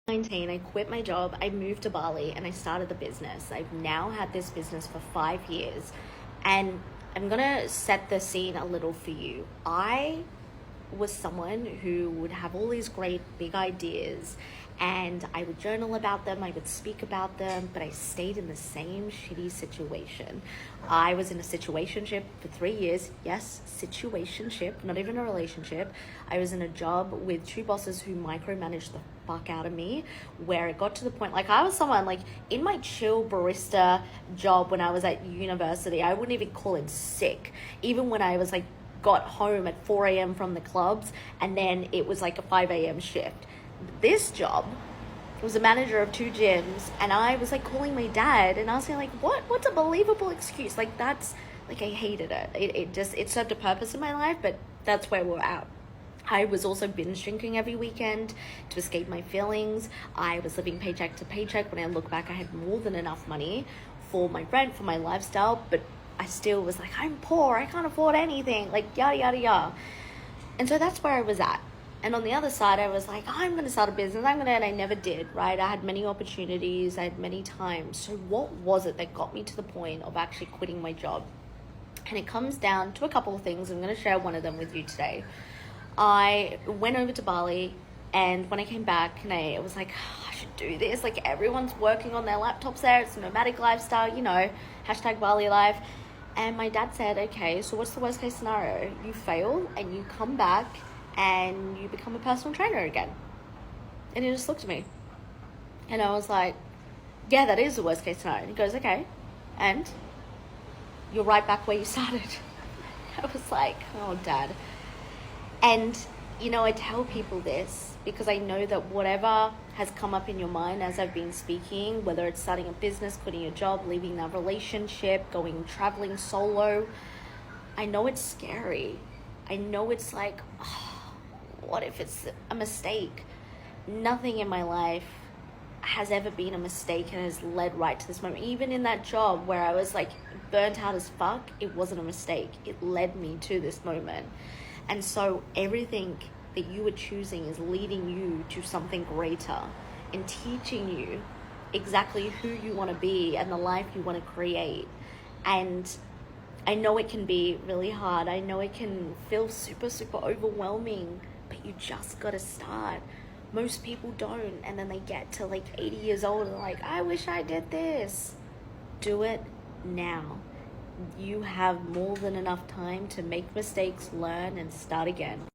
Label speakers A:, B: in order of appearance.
A: 19, I quit my job, I moved to Bali, and I started the business. I've now had this business for 5 years, and I'm gonna set the scene a little for you. I was someone who would have all these great big ideas, and I would journal about them, I would speak about them, but I stayed in the same shitty situation. I was in a situationship for 3 years. Yes, situationship, not even a relationship. I was in a job with two bosses who micromanaged the fuck out of me, where it got to the point, like, I was someone, like, in my chill barista job when I was at university, I wouldn't even call it sick. Even when I was, like, got home at 4 a.m. from the clubs, and then it was like a 5 a.m. shift. This job was a manager of 2 gyms, and I was like calling my dad and asking, like, what's a believable excuse? Like, that's, like, I hated it. It served a purpose in my life, but that's where we're at. I was also binge drinking every weekend to escape my feelings. I was living paycheck to paycheck. When I look back, I had more than enough money for my rent, for my lifestyle, but I still was like, I'm poor, I can't afford anything, like, yada, yada, yada. And so that's where I was at. And on the other side, I was like, I'm going to start a business, and I never did, right? I had many opportunities, I had many times. So what was it that got me to the point of actually quitting my job? And it comes down to a couple of things. I'm going to share one of them with you today. I went over to Bali, and when I came back, and I was like, I should do this. Like, everyone's working on their laptops there. It's a nomadic lifestyle, you know, hashtag Bali life. And my dad said, okay, so what's the worst case scenario? You fail and you come back and you become a personal trainer again. And he just looked at me. And I was like, yeah, that is the worst case scenario. And he goes, okay, and you're right back where you started. I was like, oh, Dad. And, you know, I tell people this because I know that whatever has come up in your mind as I've been speaking, whether it's starting a business, quitting a job, leaving that relationship, going traveling solo, I know it's scary. I know it's like, oh, what if it's a mistake? Nothing in my life has ever been a mistake and has led right to this moment. Even in that job where I was like burnt out as fuck, it wasn't a mistake. It led me to this moment. And so everything that you are choosing is leading you to something greater and teaching you exactly who you want to be and the life you want to create. And I know it can be really hard. I know it can feel super, super overwhelming, but you just got to start. Most people don't. And then they get to like 80 years old and they're like, I wish I did this. Do it now. You have more than enough time to make mistakes, learn, and start again.